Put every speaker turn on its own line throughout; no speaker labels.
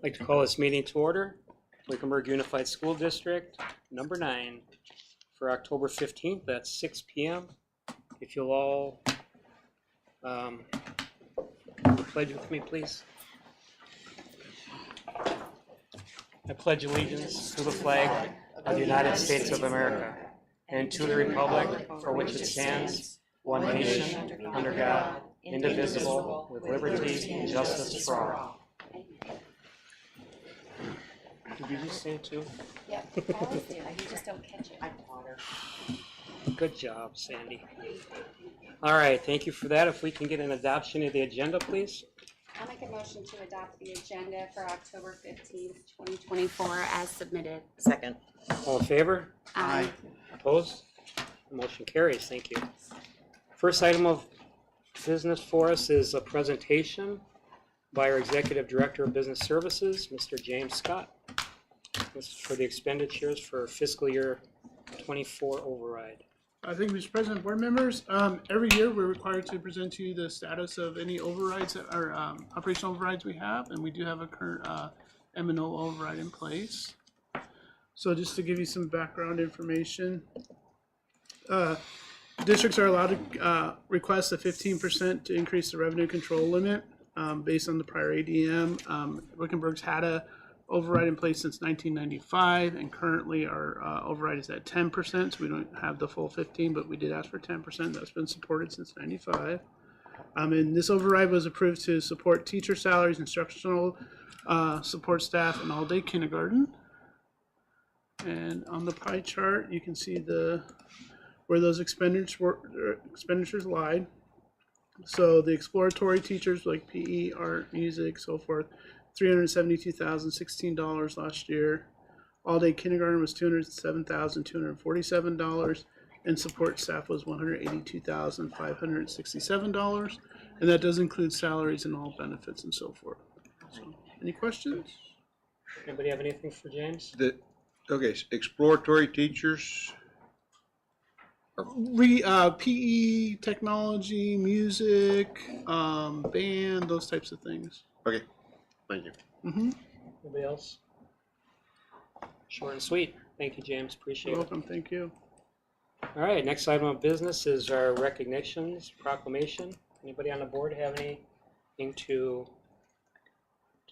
I'd like to call this meeting to order. Wickenburg Unified School District, number 9, for October 15th at 6 p.m. If you'll all pledge with me, please. I pledge allegiance to the flag of the United States of America and to the republic for which it stands, one nation, under God, indivisible, with liberty and justice for all. Did you just say it too?
Yep, I always do. You just don't catch it.
Good job, Sandy. All right, thank you for that. If we can get an adoption of the agenda, please.
I'll make a motion to adopt the agenda for October 15th, 2024 as submitted.
Second.
All in favor?
Aye.
Opposed? The motion carries. Thank you. First item of business for us is a presentation by our Executive Director of Business Services, Mr. James Scott. This is for the expenditures for fiscal year 24 override.
Thank you, Mr. President, board members. Every year we're required to present to you the status of any overrides that are operational overrides we have, and we do have a current M&O override in place. So just to give you some background information, districts are allowed to request a 15% to increase the revenue control limit based on the prior ADM. Wickenburg's had a override in place since 1995, and currently our override is at 10%, so we don't have the full 15, but we did ask for 10%. That's been supported since 95. And this override was approved to support teacher salaries, instructional support staff, and all-day kindergarten. And on the pie chart, you can see where those expenditures lied. So the exploratory teachers like PE, art, music, so forth, $372,016 last year. All-day kindergarten was $207,247, and support staff was $182,567, and that does include salaries and all benefits and so forth. So, any questions?
Anybody have anything for James?
Okay, exploratory teachers.
PE, technology, music, band, those types of things.
Okay, thank you.
Anybody else? Short and sweet. Thank you, James. Appreciate
You're
it.
welcome, thank you.
All right, next item of business is our recognitions proclamation. Anybody on the board have anything to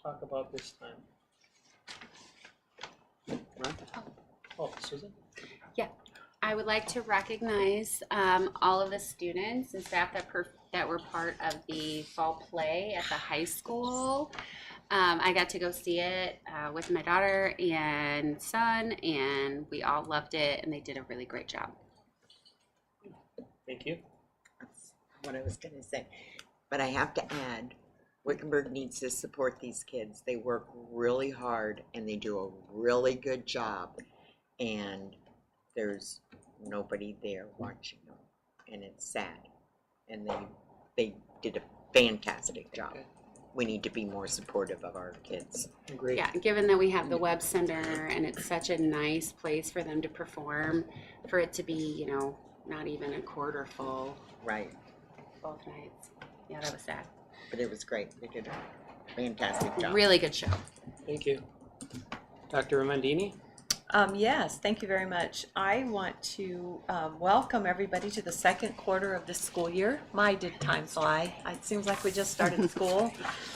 talk about this time? Ron? Oh, Susan?
Yeah, I would like to recognize all of the students and staff that were part of the fall play at the high school. I got to go see it with my daughter and son, and we all loved it, and they did a really great job.
Thank you.
That's what I was going to say. But I have to add, Wickenburg needs to support these kids. They work really hard, and they do a really good job, and there's nobody there watching them, and it's sad. And they did a fantastic job. We need to be more supportive of our kids.
Great.
Yeah, given that we have the web center and it's such a nice place for them to perform, for it to be, you know, not even a quarter full.
Right.
Both nights. Yeah, that was sad.
But it was great. They did a fantastic job.
Really good show.
Thank you. Dr. Ramandini?
Yes, thank you very much. I want to welcome everybody to the second quarter of this school year. My, did time fly. It seems like we just started school,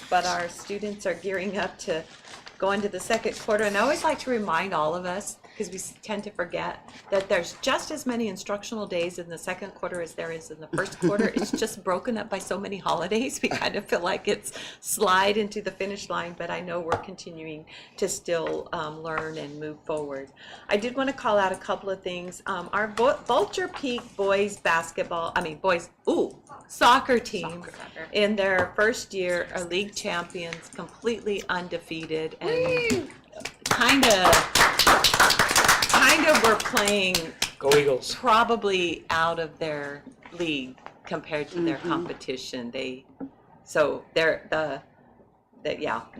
but our students are gearing up to go into the second quarter. And I always like to remind all of us, because we tend to forget, that there's just as many instructional days in the second quarter as there is in the first quarter. It's just broken up by so many holidays. We kind of feel like it's slide into the finish line, but I know we're continuing to still learn and move forward. I did want to call out a couple of things. Our Vulture Peak boys soccer team in their first year are league champions, completely undefeated, and kind of were playing
Go Eagles.
probably out of their league compared to their competition. We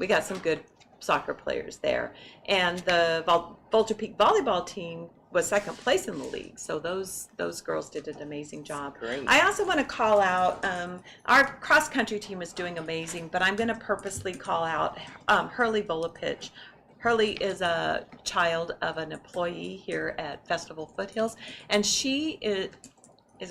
got some good soccer players there. And the Vulture Peak volleyball team was second place in the league. So those girls did an amazing job.
Great.
I also want to call out, our cross country team is doing amazing, but I'm going to purposely call out Hurley Volapich. Hurley is a child of an employee here at Festival Foothills, and she is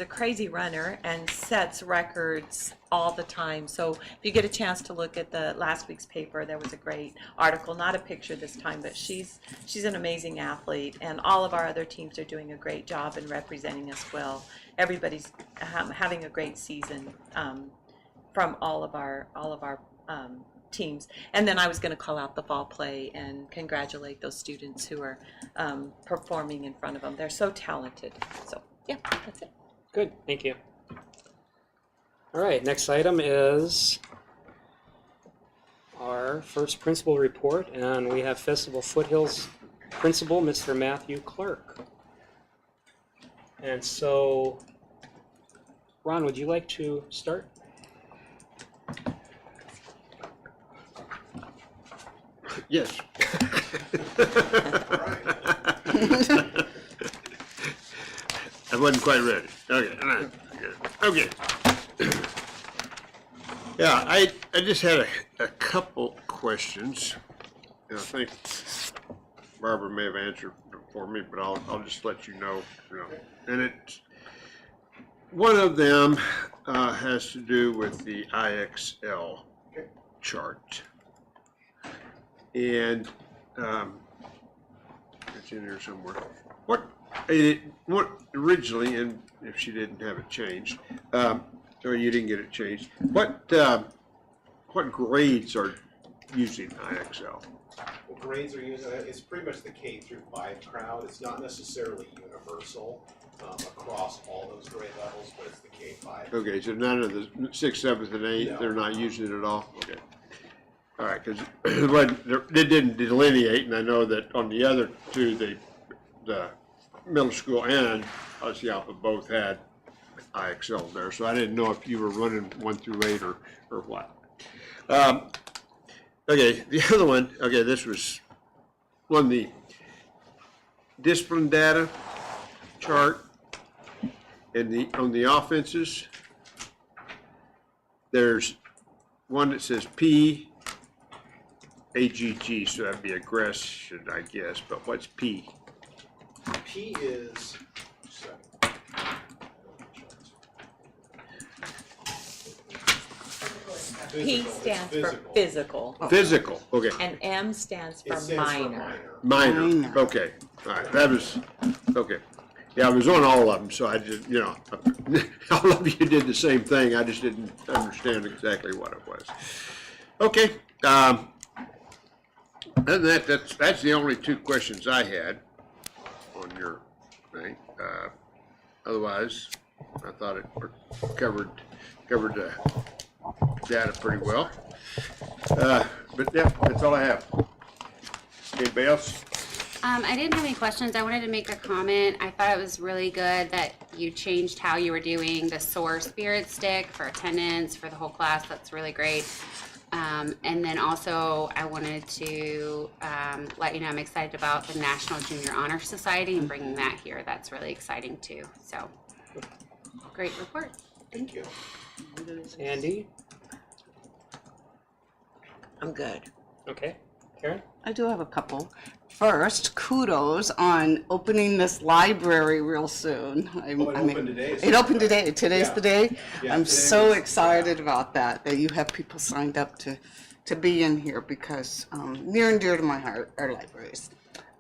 a crazy runner and sets records all the time. So if you get a chance to look at the last week's paper, there was a great article, not a picture this time, but she's an amazing athlete, and all of our other teams are doing a great job in representing us well. Everybody's having a great season from all of our teams. And then I was going to call out the fall play and congratulate those students who are performing in front of them. They're so talented. So yeah, that's it.
Good, thank you. All right, next item is our first principal report, and we have Festival Foothills Principal, Mr. Matthew Clark. And so, Ron, would you like to start?
Yes. I wasn't quite ready. Okay. Okay. Yeah, I just had a couple questions. And I think Barbara may have answered for me, but I'll just let you know. And one of them has to do with the IXL chart. And it's in here somewhere. What originally, and if she didn't have it changed, or you didn't get it changed, what grades are using IXL?
Well, grades are using it. It's pretty much the K through 5 crowd. It's not necessarily universal across all those grade levels, but it's the K-5.
Okay, so none of the 6th, 7th, and 8th,
No.
they're not using it at all? Okay. All right, because it didn't delineate, and I know that on the other two, the middle school and Ossie Alpha both had IXL there, so I didn't know if you were running 1 through 8 or what. Okay, the other one, okay, this was on the discipline data chart, and on the offenses, there's one that says PAGG, so that'd be aggression, I guess, but what's P?
P is,
P stands for physical,
Physical, okay.
and M stands for
It stands for
minor.
Minor, okay, all right, that was, okay. Yeah, I was on all of them, so I just, all of you did the same thing, I just didn't understand exactly what it was. Okay, other than that, that's the only 2 questions I had on your thing. Otherwise, I thought it covered the data pretty well. But yeah, that's all I have. Anybody else?
I didn't have any questions. I wanted to make a comment. I thought it was really good that you changed how you were doing the SOAR Spirit Stick for attendance for the whole class. That's really great. And then also I wanted to let you know I'm excited about the National Junior Honor Society and bringing that here. That's really exciting too. So great report. Thank you.
Andy?
I'm good.
Okay. Karen?
I do have a couple. First, kudos on opening this library real soon.
it opened today.
It opened today. Today's
Yeah.
the day.
Yeah,
I'm
today
so
was-
excited about that you have people signed up to be in here because near and dear to my heart are libraries.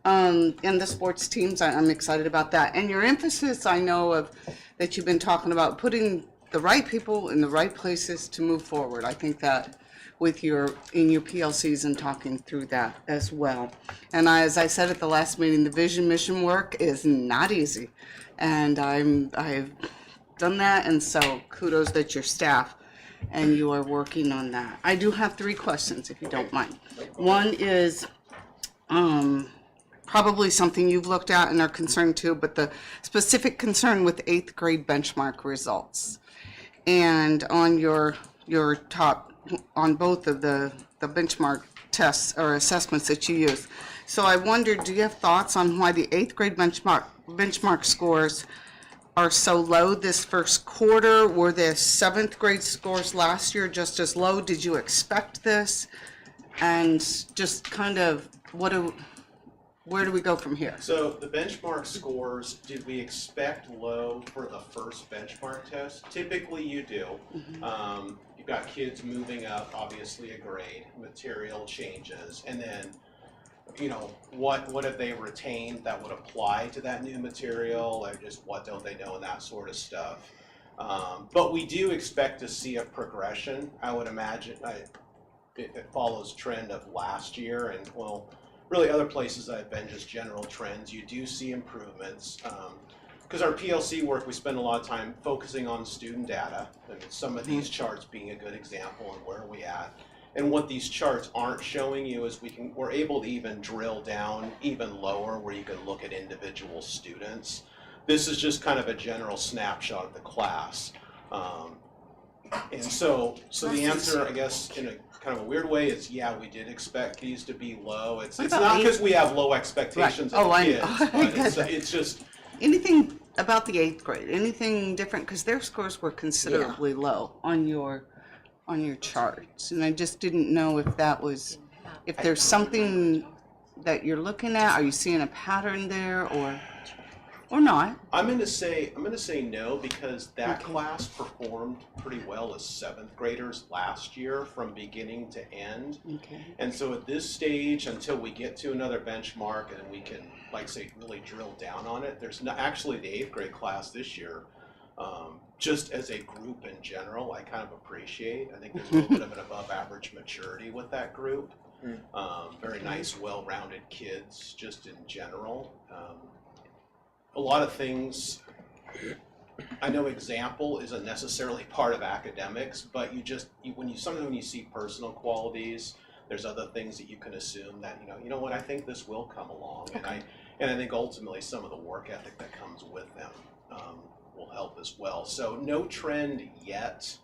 And the sports teams, I'm excited about that. And your emphasis, I know that you've been talking about putting the right people in the right places to move forward. I think that in your PLCs and talking through that as well. And as I said at the last meeting, the vision mission work is not easy. And I've done that, and so kudos that your staff and you are working on that. I do have 3 questions, if you don't mind. One is probably something you've looked at and are concerned too, but the specific concern with 8th grade benchmark results. And on your top, on both of the benchmark tests or assessments that you use, So I wondered, do you have thoughts on why the 8th grade benchmark scores are so low this first quarter? Were the 7th grade scores last year just as low? Did you expect this? And just kind of, where do we go from here?
So the benchmark scores, did we expect low for the first benchmark test? Typically you do. You've got kids moving up, obviously a grade, material changes, and then, you know, what have they retained that would apply to that new material, or just what don't they know and that sort of stuff. But we do expect to see a progression. I would imagine it follows trend of last year, and well, really other places that have been just general trends. You do see improvements. Because our PLC work, we spend a lot of time focusing on student data, and some of these charts being a good example and where are we at. And what these charts aren't showing you is we're able to even drill down even lower where you can look at individual students. This is just kind of a general snapshot of the class. And so the answer, I guess, in a kind of a weird way is, yeah, we did expect these to be low. It's not because we have low expectations of the kids, but it's just.
Anything about the 8th grade, anything different? Because their scores were considerably low on your charts. And I just didn't know if that was, if there's something that you're looking at, are you seeing a pattern there or not?
I'm gonna say no, because that class performed pretty well as 7th graders last year from beginning to end.
Okay.
And so at this stage, until we get to another benchmark and we can, like say, really drill down on it, there's not actually the 8th grade class this year. Just as a group in general, I kind of appreciate. I think there's a little bit of an above average maturity with that group. Very nice, well-rounded kids, just in general. A lot of things, I know example isn't necessarily part of academics, but when you see personal qualities, there's other things that you can assume that, you know what, I think this will come along. Okay. And I think ultimately some of the work ethic that comes with them will help as well. So no trend yet,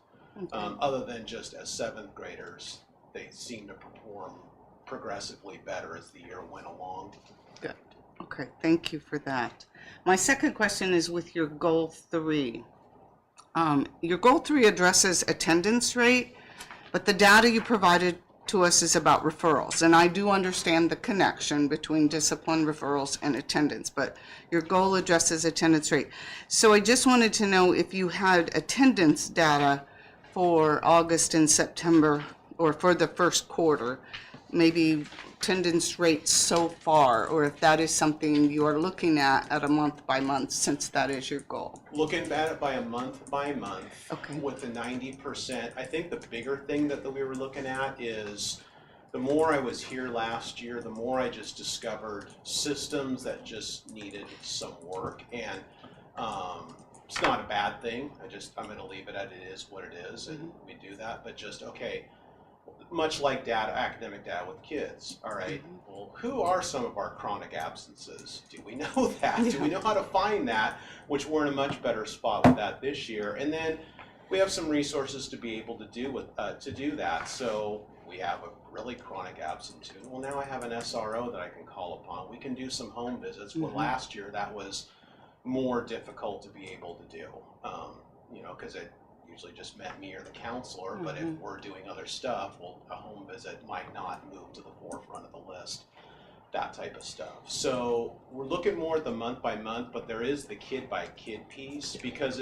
other than just as 7th graders, they seem to perform progressively better as the year went along.
Good. Okay, thank you for that. My second question is with your goal 3. Your goal 3 addresses attendance rate, but the data you provided to us is about referrals. And I do understand the connection between discipline, referrals, and attendance, but your goal addresses attendance rate. So I just wanted to know if you had attendance data for August and September, or for the first quarter, maybe attendance rates so far, or if that is something you are looking at a month by month, since that is your goal.
Looking at it by a month
Okay.
with the 90%, I think the bigger thing that we were looking at is the more I was here last year, the more I just discovered systems that just needed some work. And it's not a bad thing. I'm going to leave it at it is what it is, and we do that. But just, okay, much like academic data with kids, all right, well, who are some of our chronic absences? Do we know that? Do we know how to find that? Which we're in a much better spot with that this year. And then we have some resources to be able to do that. So we have a really chronic absent student. Well, now I have an SRO that I can call upon. We can do some home visits. Well, last year that was more difficult to be able to do, because it usually just meant me or the counselor, but if we're doing other stuff, well, a home visit might not move to the forefront of the list, that type of stuff. So we're looking more at the month by month, but there is the kid by kid piece, because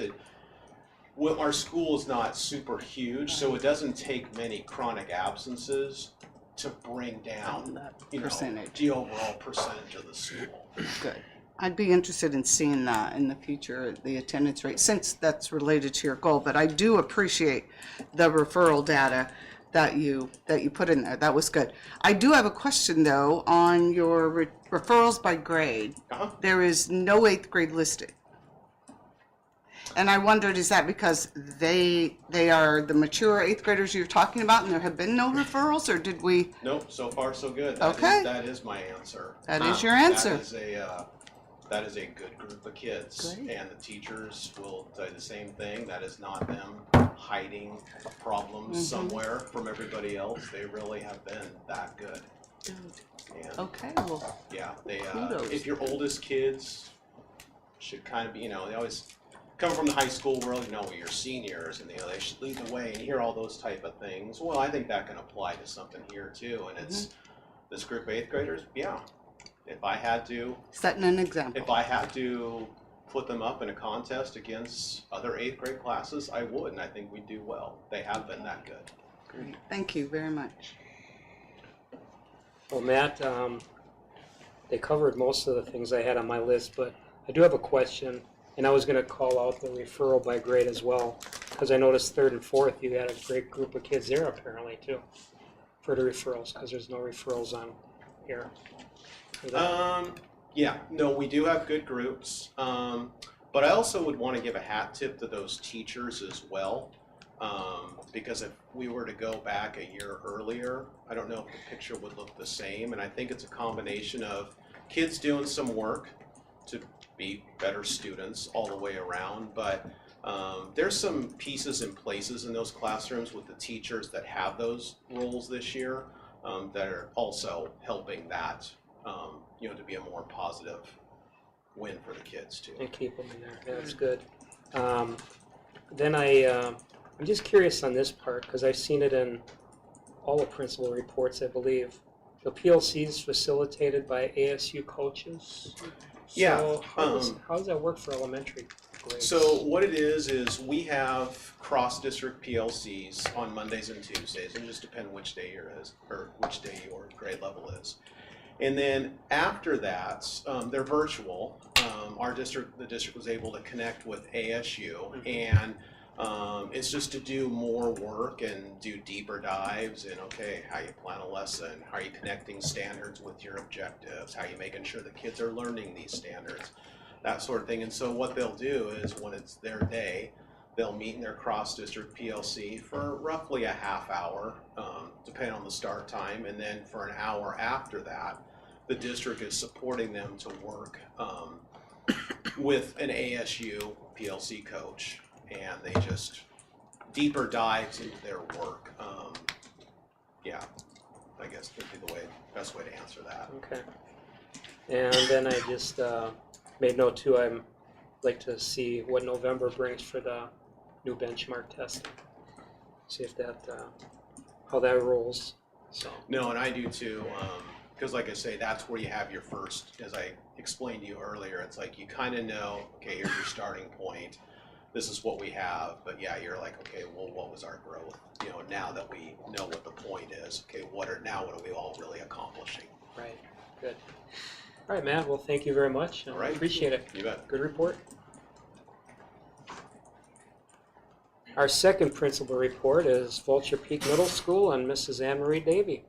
our school is not super huge, so it doesn't take many chronic absences to bring down the overall percentage of the school.
Good. I'd be interested in seeing that in the future, the attendance rate, since that's related to your goal. But I do appreciate the referral data that you put in there. That was good. I do have a question though on your referrals by grade. There is no 8th grade listed, and I wondered, is that because they are the mature 8th graders you're talking about, and there have been no referrals, or did we?
Nope. So far, so good.
Okay.
That is my answer.
That is your answer.
That is a good group of kids.
Great.
And the teachers will tell you the same thing. That is not them hiding problems somewhere from everybody else. They really have been that good. And
Okay, well,
yeah, they
Kudos.
if your oldest kids should kind of be, they always come from the high school world, your seniors, and they should lead the way and hear all those type of things. Well, I think that can apply to something here too, and it's this group of 8th graders. Yeah, if I had to
setting an example.
put them up in a contest against other 8th grade classes, I would, and I think we'd do well. They have been that good.
Great. Thank you very much.
Well, Matt, they covered most of the things I had on my list, but I do have a question, and I was going to call out the referral by grade as well, because I noticed 3rd and 4th, you had a great group of kids there apparently too, for the referrals, because there's no referrals on here. Is that-
Yeah, no, we do have good groups, but I also would want to give a hat tip to those teachers as well, because if we were to go back a year earlier, I don't know if the picture would look the same, and I think it's a combination of kids doing some work to be better students all the way around, but there's some pieces and places in those classrooms with the teachers that have those roles this year that are also helping that to be a more positive win for the kids too.
And keep them in there, yeah, that's good. Then I'm just curious on this part, because I've seen it in all the principal reports, I believe. The PLC is facilitated by ASU coaches.
Yeah,
So how does that work for elementary grades?
So what it is we have cross-district PLCs on Mondays and Tuesdays, and it just depends which day which day your grade level is. And then after that, they're virtual. The district was able to connect with ASU, and it's just to do more work and do deeper dives in, okay, how you plan a lesson, how are you connecting standards with your objectives, how are you making sure the kids are learning these standards, that sort of thing. And so what they'll do is when it's their day, they'll meet in their cross-district PLC for roughly a half hour, depending on the start time, and then for an hour after that, the district is supporting them to work with an ASU PLC coach, and they just deeper dives into their work. Yeah, I guess would be the best way to answer that.
Okay. And then I just made note too, I'd like to see what November brings for the new benchmark testing. See if that, how that rolls, so.
No, and I do too, because like I say, that's where you have your first, as I explained to you earlier, it's like you kind of know, okay, here's your starting point. This is what we have, but yeah, you're like, okay, well, what was our growth? Now that we know what the point is, okay, what are we all really accomplishing?
Right, good. All right, Matt, well, thank you very much.
All right.
Appreciate it.
You bet.
Good report. Our second principal report is Vulture Peak Middle School and Mrs. Anne Marie Davy.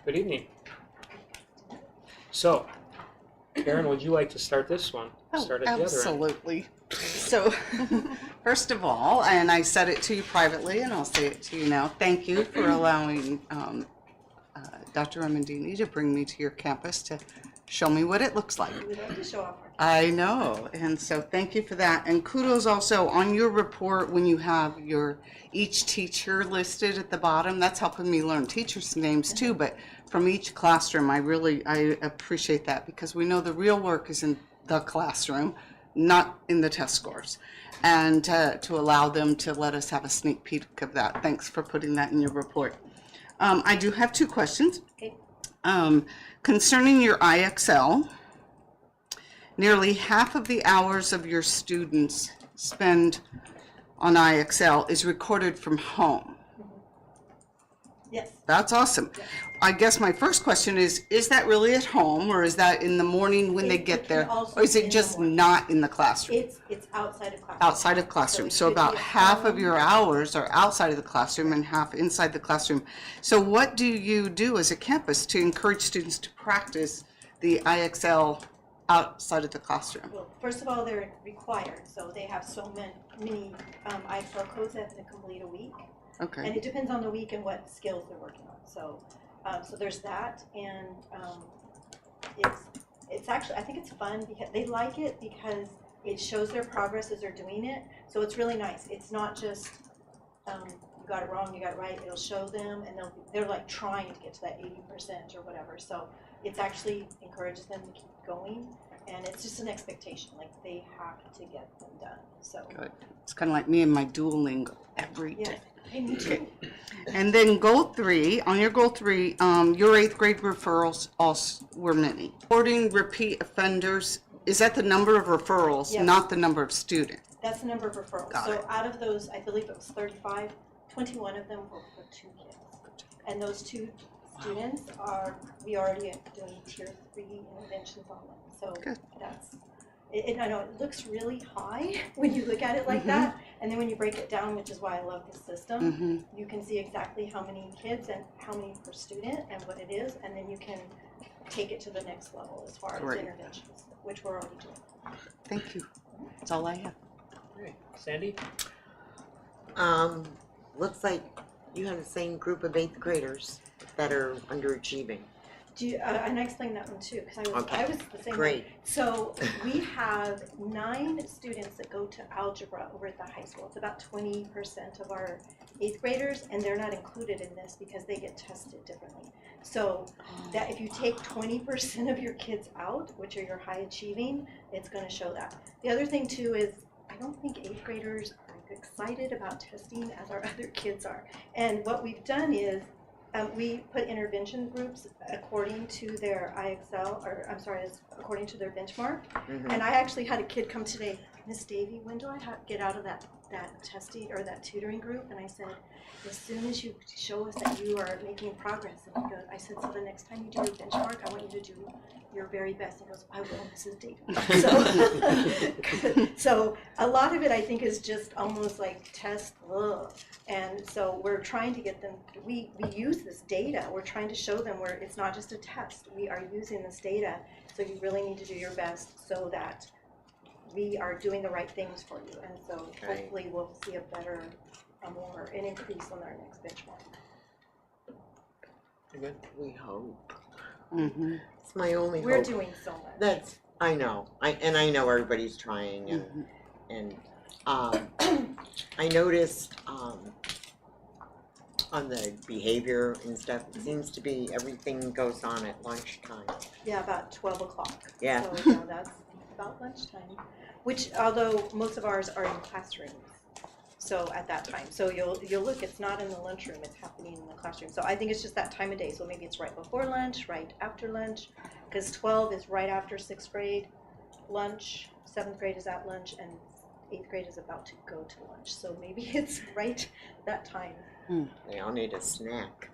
Good evening. So, Karen, would you like to start this one? Start at the other end.
Absolutely. So, first of all, and I said it to you privately, and I'll say it to you now, thank you for allowing Dr. Ramandini to bring me to your campus to show me what it looks like.
We love to show off our
I know, and so thank you for that. And kudos also on your report when you have each teacher listed at the bottom. That's helping me learn teachers' names too, but from each classroom, I appreciate that, because we know the real work is in the classroom, not in the test scores. And to allow them to let us have a sneak peek of that. Thanks for putting that in your report. I do have two questions.
Okay.
Concerning your IXL, nearly half of the hours of your students spend on IXL is recorded from home.
Yes,
That's awesome. I guess my first question is that really at home, or is that in the morning when they
It
get
can
there?
also
Or is
be
it
in the
just
morning.
not in the classroom?
it's outside of class.
Outside of classroom.
it
So
could be
about
at
half of
home.
your hours are outside of the classroom and half inside the classroom. So what do you do as a campus to encourage students to practice the IXL outside of the classroom?
Well, first of all, they're required, so they have so many IXL codes they have to complete a week.
Okay.
And it depends on the week and what skills they're working on. So there's that, and it's actually, I think it's fun because they like it because it shows their progress as they're doing it. So it's really nice. It's not just you got it wrong, you got it right, it'll show them, and they're like trying to get to that 80% or whatever. So it's actually encourages them to keep going, and it's just an expectation, like they have to get them done. So
Good. It's kind of like me and my Duolingo every
yeah,
day.
hey, me too.
And then goal 3, on your goal 3, your 8th grade referrals also were many. Reporting repeat offenders, is that the number of referrals,
Yes.
not the number of students?
That's the number of referrals.
Got
So
it.
out of those, I believe it was 35, 21 of them were for 2 kids. And those 2 students we already are doing tier 3 interventions on them. So
Good.
that's, I know it looks really high when you look at it like that. And then when you break it down, which is why I love this system, you can see exactly how many kids and how many per student and what it is. And then you can take it to the next level as far
Great.
as interventions, which we're already doing.
Thank you. That's all I have.
All right. Sandy?
Looks like you have the same group of 8th graders that are underachieving.
Do you, and I explained that one too, because I was the same way.
Great.
So we have 9 students that go to algebra over at the high school. It's about 20% of our 8th graders, and they're not included in this because they get tested differently. So that if you take 20% of your kids out, which are your high achieving, it's going to show that. The other thing too is I don't think 8th graders are excited about testing as our other kids are. And what we've done is we put intervention groups according to their IXL, or I'm sorry, according to their benchmark. And I actually had a kid come today, Miss Davy, when do I get out of that testing or that tutoring group? And I said, as soon as you show us that you are making progress. And he goes, I said, so the next time you do your benchmark, I want you to do your very best. He goes, I will, Mrs. Davy. So a lot of it, I think, is just almost like test. And so we're trying to get them, we use this data. We're trying to show them where it's not just a test. We are using this data. So you really need to do your best so that we are doing the right things for you. And so hopefully we'll see an increase on our next benchmark.
Good. We hope. It's my only hope.
We're doing so much.
I know. I know everybody's trying, and I noticed on the behavior and stuff, it seems to be everything goes on at lunchtime.
Yeah, about 12 o'clock.
Yeah.
So yeah, that's about lunchtime. Which, although most of ours are in classrooms, so at that time. So you'll look, it's not in the lunchroom, it's happening in the classroom. So I think it's just that time of day. So maybe it's right before lunch, right after lunch, because 12 is right after 6th grade lunch, 7th grade is at lunch, and 8th grade is about to go to lunch. So maybe it's right that time.
They all need a snack.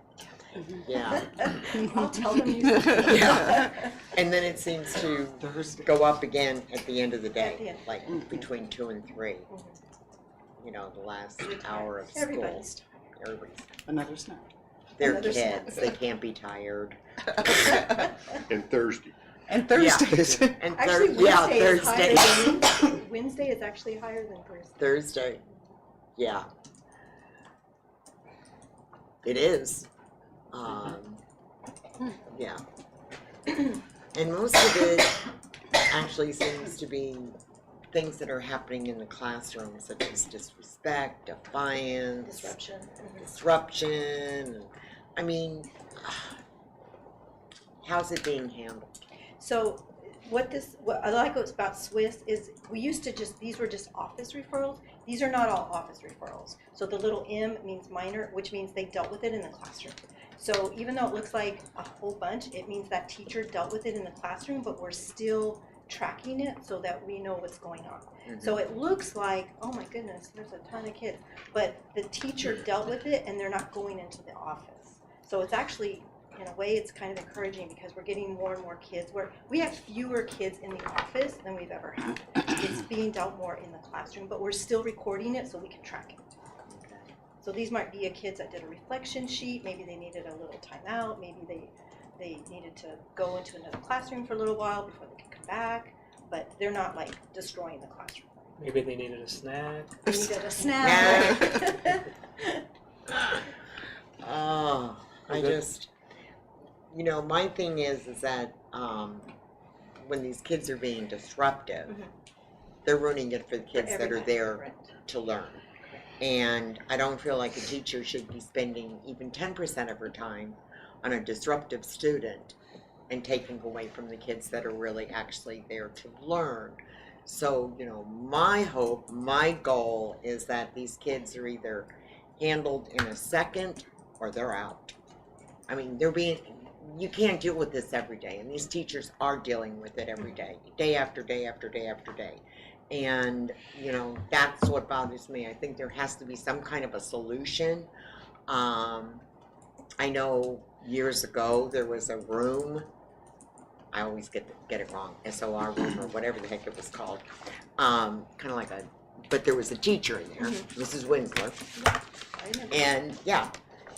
Yeah.
I'll tell them you
Yeah. And then it seems to go up again at the end of the
At the
day,
end.
like between 2 and 3. You know, the last hour of school.
Everybody's
Everybody's.
Another snack.
They're
Another
kids.
snack.
They can't be tired.
And Thursday.
And Thursdays.
And
Actually, Wednesday is higher than Wednesday is actually higher than Thursday.
Thursday. Yeah. It is. Yeah. And most of it actually seems to be things that are happening in the classroom, such as disrespect, defiance, disruption. I mean, how's it being handled?
So what I like about Swiss is we used to these were just office referrals. These are not all office referrals. So the little M means minor, which means they dealt with it in the classroom. So even though it looks like a whole bunch, it means that teacher dealt with it in the classroom, but we're still tracking it so that we know what's going on. So it looks like, oh my goodness, there's a ton of kids, but the teacher dealt with it and they're not going into the office. So it's actually, in a way, it's kind of encouraging because we're getting more and more kids where we have fewer kids in the office than we've ever had. It's being dealt more in the classroom, but we're still recording it so we can track it. So these might be kids that did a reflection sheet, maybe they needed a little timeout, maybe they needed to go into another classroom for a little while before they could come back, but they're not like destroying the classroom.
Maybe they needed a snack.
They needed a snack.
Oh, I just, you know, my thing is that when these kids are being disruptive, they're ruining it for the kids that are there to learn. And I don't feel like a teacher should be spending even 10% of her time on a disruptive student and taking away from the kids that are really actually there to learn. So, you know, my hope, my goal is that these kids are either handled in a second or they're out. I mean, you can't deal with this every day, and these teachers are dealing with it every day, day after day after day after day. And, you know, that's what bothers me. I think there has to be some kind of a solution. I know years ago there was a room, I always get it wrong, SOR room or whatever the heck it was called. Kind of like but there was a teacher in there, Mrs. Winsler. And yeah,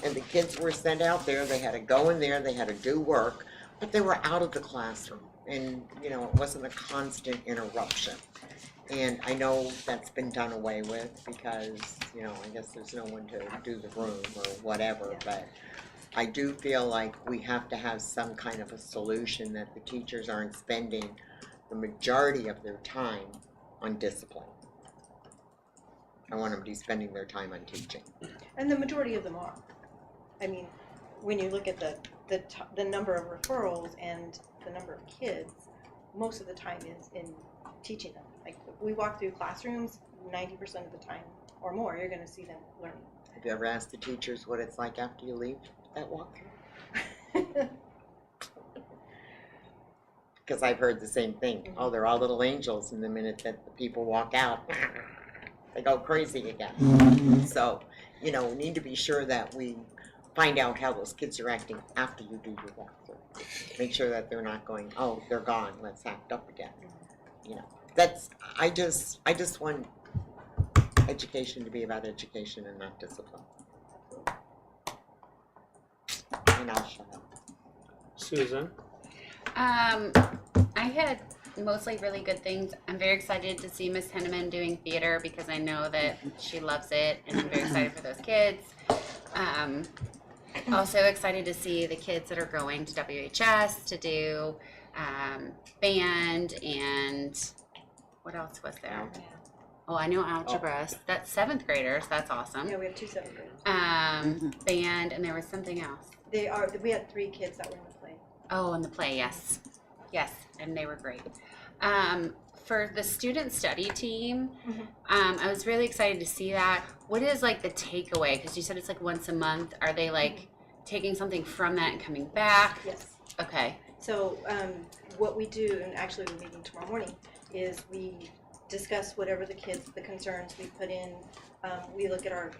and the kids were sent out there, they had to go in there, they had to do work, but they were out of the classroom. And, you know, it wasn't a constant interruption. And I know that's been done away with because, you know, I guess there's no one to do the room or whatever, but I do feel like we have to have some kind of a solution that the teachers aren't spending the majority of their time on discipline. I want them to be spending their time on teaching.
And the majority of them are. I mean, when you look at the number of referrals and the number of kids, most of the time is in teaching them. Like, we walk through classrooms, 90% of the time or more, you're going to see them learning.
Have you ever asked the teachers what it's like after you leave that walkthrough? Because I've heard the same thing. Oh, they're all little angels, and the minute that the people walk out, they go crazy again. So, you know, we need to be sure that we find out how those kids are acting after you do your walkthrough. Make sure that they're not going, oh, they're gone, let's act up again. You know, I just want education to be about education and not discipline. And I'll shut up.
Susan?
I had mostly really good things. I'm very excited to see Miss Henneman doing theater because I know that she loves it, and I'm very excited for those kids. Also excited to see the kids that are going to WHS to do band, and what else was there? Oh, I know algebra. That's 7th graders. That's awesome.
Yeah, we have 2 7th graders.
Band, and there was something else.
We had 3 kids that were in the play.
Oh, in the play, yes. Yes, and they were great. For the student study team, I was really excited to see that. What is like the takeaway? Because you said it's like once a month. Are they like taking something from that and coming back?
Yes.
Okay.
So what we do, and actually we're meeting tomorrow morning, is we discuss whatever the concerns we put in. We look at our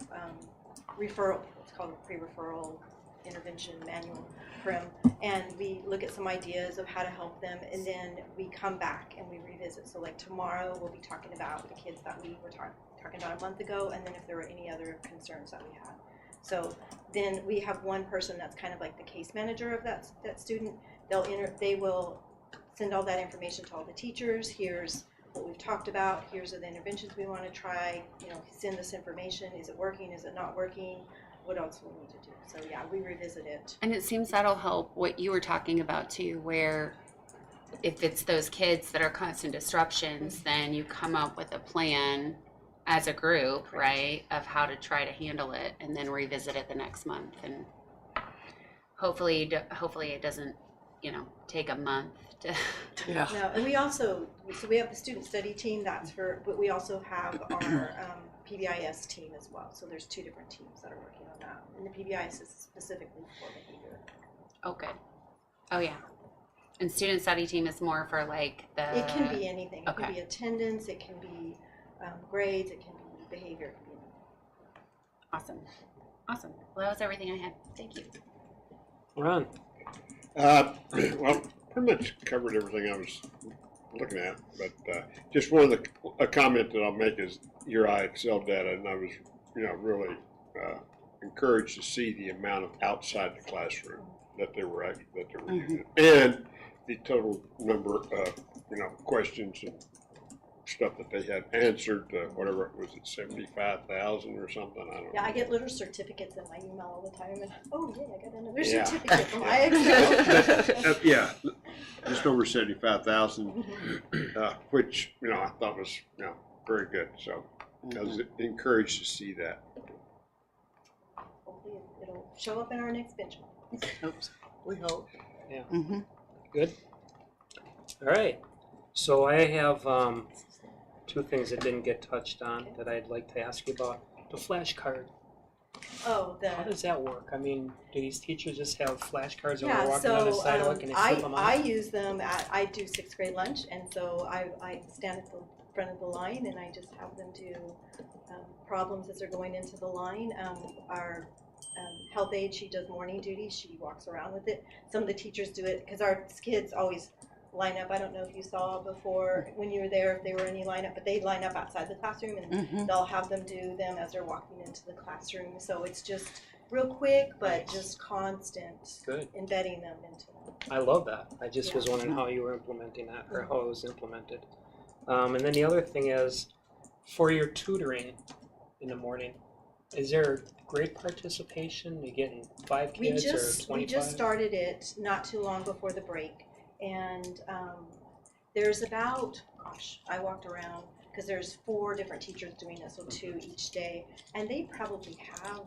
referral, it's called a pre-referral intervention manual, PRIM, and we look at some ideas of how to help them, and then we come back and we revisit. So like tomorrow we'll be talking about the kids that we were talking about a month ago, and then if there were any other concerns that we had. So then we have one person that's kind of like the case manager of that student. They will send all that information to all the teachers. Here's what we've talked about. Here's the interventions we want to try. You know, send this information. Is it working? Is it not working? What else will we need to do? So yeah, we revisit it.
And it seems that'll help what you were talking about too, where if it's those kids that are constant disruptions, then you come up with a plan as a group, right, of how to try to handle it, and then revisit it the next month. And hopefully it doesn't, you know, take a month to.
Yeah.
No, and we also, so we have the student study team, but we also have our PBIS team as well. So there's 2 different teams that are working on that. And the PBIS is specifically for behavior.
Okay. Oh yeah. And student study team is more for like the.
It can be anything. It
Okay.
can be attendance, it can be grades, it can be behavior, it can be anything.
Awesome. Well, that was everything I had. Thank you.
Ron?
Well, pretty much covered everything I was looking at, but just one of a comment that I'll make is your IXL data, and I was, you know, really encouraged to see the amount of outside the classroom that they were using, and the total number of, you know, questions and stuff that they had answered. Whatever was it, 75,000 or something? I don't know.
Yeah, I get little certificates in my email all the time, and oh yeah, I got another
Yeah.
certificate from IXL.
Yeah, just over 75,000, which, you know, I thought was, you know, very good. So I was encouraged to see that.
Hopefully it'll show up in our next benchmark.
Oops. We hope.
Yeah. Good. All right. So I have two things that didn't get touched on that I'd like to ask you about. The flashcard.
Oh,
How does that work? I mean, do these teachers just have flashcards and
yeah,
they're walking on the
so
sidewalk and they flip them
I
on?
use them I do sixth grade lunch, and so I stand at the front of the line and I just have them do problems as they're going into the line. Our health aide, she does morning duty, she walks around with it. Some of the teachers do it because our kids always line up. I don't know if you saw before when you were there if there were any lineup, but they line up outside the classroom and they'll have them do them as they're walking into the classroom. So it's just real quick, but just constant embedding them into them.
I love that. I just was wondering how you were implementing that or how it was implemented. And then the other thing is, for your tutoring in the morning, is there great participation? You getting 5 kids or 25?
We just started it not too long before the break, and there's about, gosh, I walked around because there's 4 different teachers doing this, so 2 each day, and they probably have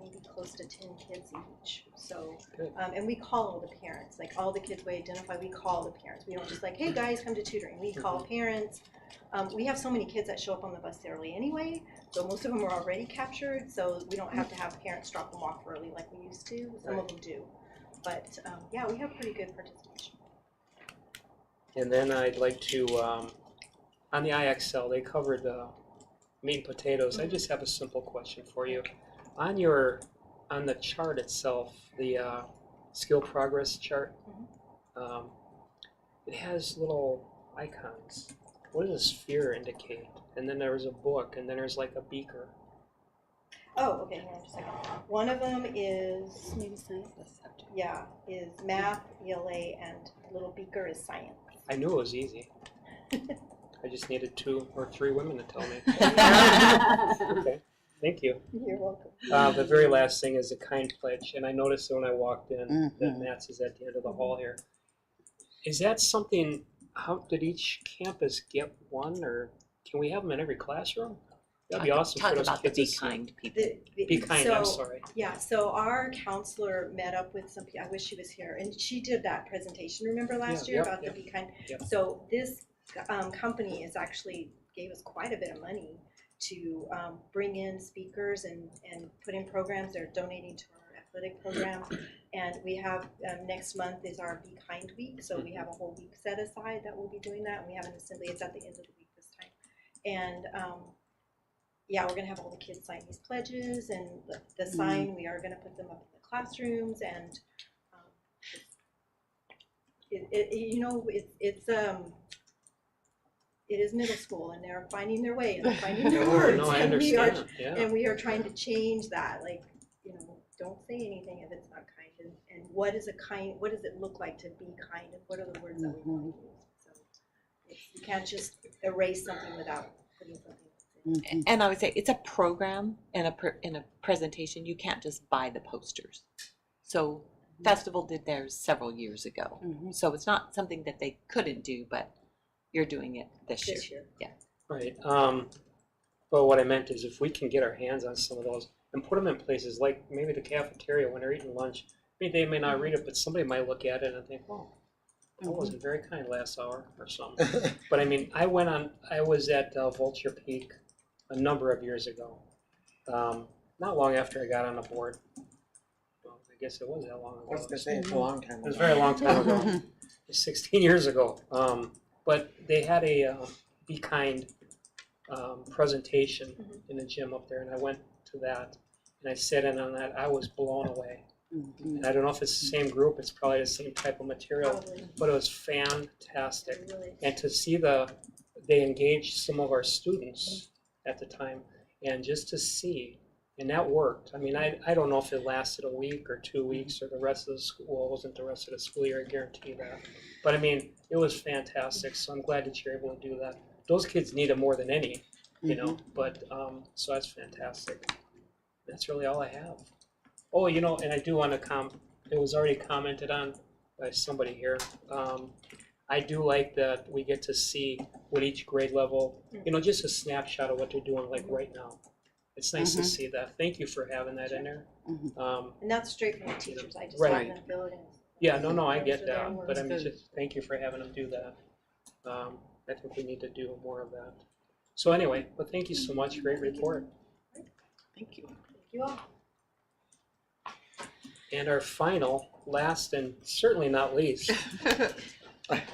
maybe close to 10 kids each. So, and we call all the parents, like all the kids we identify, we call the parents. We don't just like, hey guys, come to tutoring. We call parents. We have so many kids that show up on the bus early anyway, so most of them are already captured, so we don't have to have parents drop them off early like we used to. Some of them do. But yeah, we have pretty good participation.
And then I'd like to, on the IXL, they covered meat and potatoes. I just have a simple question for you. On the chart itself, the skill progress chart, it has little icons. What does a sphere indicate? And then there was a book, and then there's like a beaker.
Oh, okay, hang on just a second. One of them is,
Maybe science.
yeah, is math, ELA, and little beaker is science.
I knew it was easy. I just needed 2 or 3 women to tell me. Okay, thank you.
You're welcome.
The very last thing is a kind pledge, and I noticed when I walked in that Matt's is at the end of the hall here. Is that something, how did each campus get one, or can we have them in every classroom? That'd be awesome for those kids to see.
Kind people.
Be kind,
so,
I'm sorry.
Yeah, so our counselor met up with some people, I wish she was here, and she did that presentation, remember last year about the Be Kind?
Yep.
So this company is actually gave us quite a bit of money to bring in speakers and put in programs. They're donating to our athletic program. And we have, next month is our Be Kind week, so we have a whole week set aside that we'll be doing that. And we have an assembly, it's at the end of the week this time. And yeah, we're gonna have all the kids sign these pledges and the sign, we are gonna put them up in the classrooms, and it is middle school and they're finding their way and they're finding their words.
No, I
and
understand.
and we are trying to change that, like, don't say anything if it's not kind, and what does it look like to be kind, and what are the words that we want to use? So you can't just erase something without putting something else in.
And I would say it's a program and in a presentation. You can't just buy the posters. So Festival did theirs several years ago. So it's not something that they couldn't do, but you're doing it this year. Yeah.
Right. But what I meant is if we can get our hands on some of those and put them in places like maybe the cafeteria when they're eating lunch, maybe they may not read it, but somebody might look at it and think, oh, I wasn't very kind last hour or something. But I mean, I was at Vulture Peak a number of years ago, not long after I got on the board. Well, I guess it was that long ago.
I was gonna say it's a long time ago.
It was a very long time ago. It was 16 years ago. But they had a Be Kind presentation in the gym up there, and I went to that, and I sat in on that. I was blown away. And I don't know if it's the same group, it's probably the same type of material,
Probably.
but it was fantastic.
Really.
And to see they engaged some of our students at the time, and just to see, and that worked. I mean, I don't know if it lasted a week or 2 weeks or the rest of the school. Well, it wasn't the rest of the school year, I guarantee that. But I mean, it was fantastic, so I'm glad that you're able to do that. Those kids need it more than any, but, so that's fantastic. That's really all I have. Oh, and I do want to it was already commented on by somebody here. I do like that we get to see what each grade level, just a snapshot of what they're doing like right now. It's nice to see that. Thank you for having that in there.
And that's straight from the teachers, I just
Right.
want them to fill it in.
Yeah, no, I
Those
get
are their
that,
words.
but I mean, just thank you for having them do that. I think we need to do more of that. So anyway, but thank you so much. Great report.
Thank you.
Thank you all.
And our final, last and certainly not least,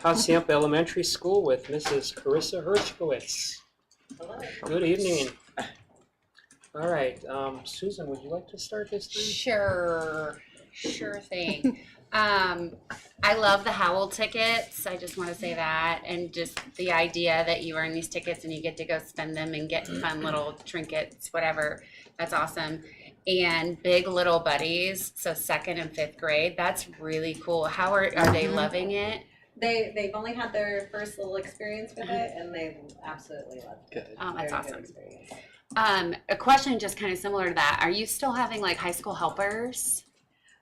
Hacienda Elementary School with Mrs. Carissa Hershkowitz.
Hello.
Good evening. All right, Susan, would you like to start this thing?
Sure thing. I love the Howl tickets. I just want to say that, and just the idea that you earn these tickets and you get to go spend them and get fun little trinkets, whatever. That's awesome. And Big Little Buddies, so 2nd and 5th grade. That's really cool. How are they loving it?
They've only had their first little experience with it, and they absolutely loved it.
Oh, that's
Very good
awesome.
experience.
A question just kind of similar to that. Are you still having like high school helpers?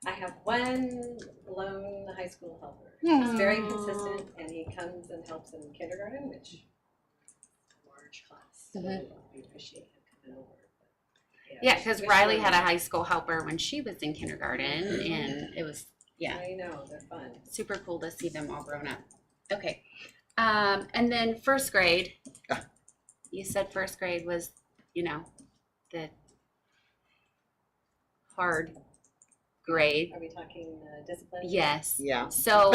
I have one lone high school helper. He's very consistent, and he comes and helps in kindergarten, which is a large class. So we appreciate him coming over. But,
Yeah, because
wish
Riley
we
had a
were-
high school helper when she was in kindergarten, and it was, yeah,
I know, they're fun.
super cool to see them all grown up. Okay. And then 1st grade. You said 1st grade was, the hard grade.
Are we talking discipline?
Yes.
Yeah.
So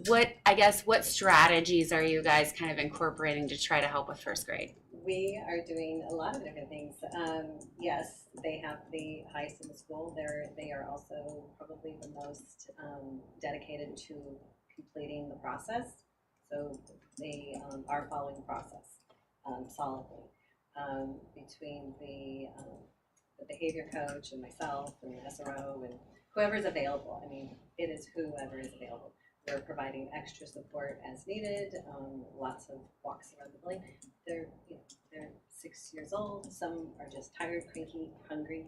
what strategies are you guys kind of incorporating to try to help with 1st grade?
We are doing a lot of different things. Yes, they have the highest in the school. They are also probably the most dedicated to completing the process. So they are following the process solidly. Between the behavior coach and myself and the SRO and whoever's available. I mean, it is whoever is available. We're providing extra support as needed. Lots of walks around the building. They're 6 years old. Some are just tired, cranky, hungry.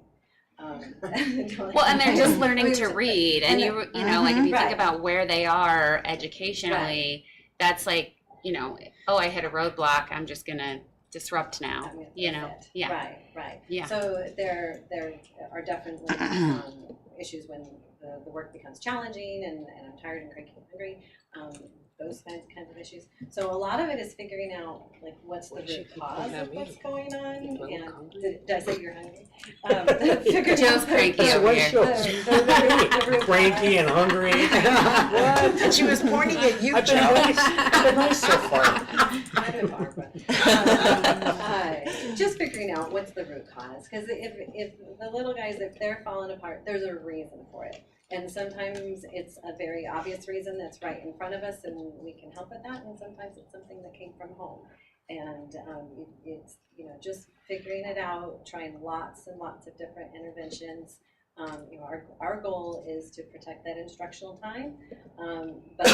Well, and they're just learning to read, and like if you
Right.
think about where they are educationally, that's like, oh, I hit a roadblock, I'm just gonna disrupt now, Yeah.
Right.
Yeah.
So there are definitely issues when the work becomes challenging and I'm tired and cranky and hungry. Those kinds of issues. So a lot of it is figuring out like what's the root cause of what's going on. And did I say you're hungry?
Joe's cranky
So
over
what
here.
shows? Cranky and hungry. What?
She was pointing at you,
I've
Joe.
been nice so far.
Kind of are, but, just figuring out what's the root cause. Because if the little guys, if they're falling apart, there's a reason for it. And sometimes it's a very obvious reason that's right in front of us and we can help with that. And sometimes it's something that came from home. And it's, just figuring it out, trying lots and lots of different interventions. Our goal is to protect that instructional time, but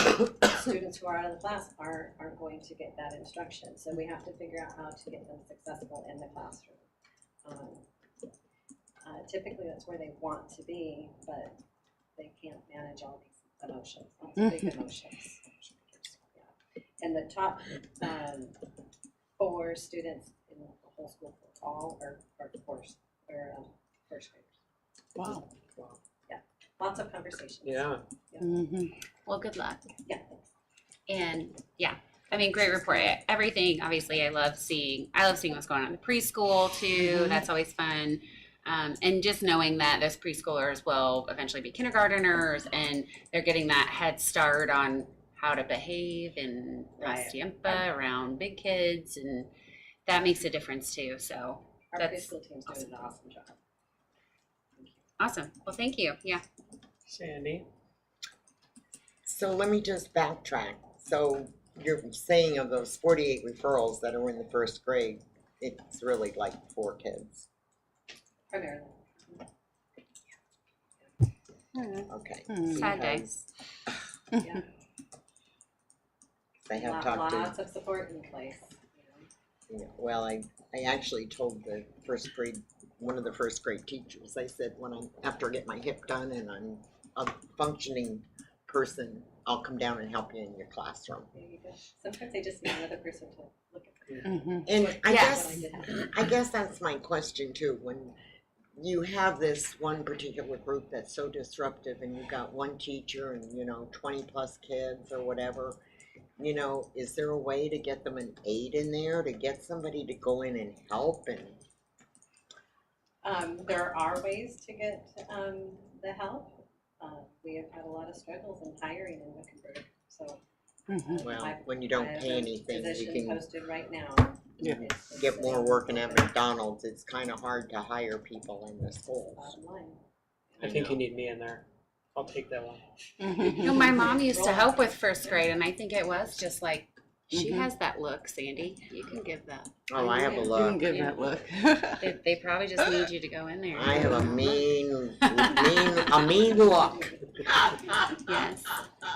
students who are out of the class aren't going to get that instruction. So we have to figure out how to get them successful in the classroom. Typically that's where they want to be, but they can't manage all these emotions, lots of big emotions. Yeah. And the top 4 students in the whole school, all are first graders.
Wow.
Yeah, lots of conversations.
Yeah.
Well, good luck.
Yeah, thanks.
And yeah, I mean, great report. Everything, obviously, I love seeing what's going on in the preschool too. That's always fun. And just knowing that those preschoolers will eventually be kindergarteners and they're getting that head start on how to behave and Hacienda around big kids, and that makes a difference too. So
Our
that's
preschool team's doing an awesome job.
awesome. Well, thank you. Yeah.
Sandy?
So let me just backtrack. So you're saying of those 48 referrals that are in the 1st grade, it's really like 4 kids.
Primarily.
Okay.
Sad day.
Because
Yeah.
I have talked to,
Lots of support in place.
well, I actually told the 1st grade, one of the 1st grade teachers, I said, after I get my hip done and I'm a functioning person, I'll come down and help you in your classroom.
There you go. Sometimes they just need another person to look at.
And I
Yes.
guess that's my question too. When you have this one particular group that's so disruptive, and you've got one teacher and 20+ kids or whatever, is there a way to get them an aide in there to get somebody to go in and help? And
There are ways to get the help. We have had a lot of struggles in hiring in Wickenburg, so.
well, when you don't
I have
pay
a
anything, you
position
can
posted right now.
Yeah.
It's
get more working at McDonald's. It's kind of hard to hire people in the schools.
bottom line.
I think you need me in there. I'll take that one.
My mom used to help with first grade, and I think it was just like, she has that look, Sandy. You can give that.
Oh, I have a
You can
look.
give that look.
They probably just need you to go in there.
I have a mean look.
Yes.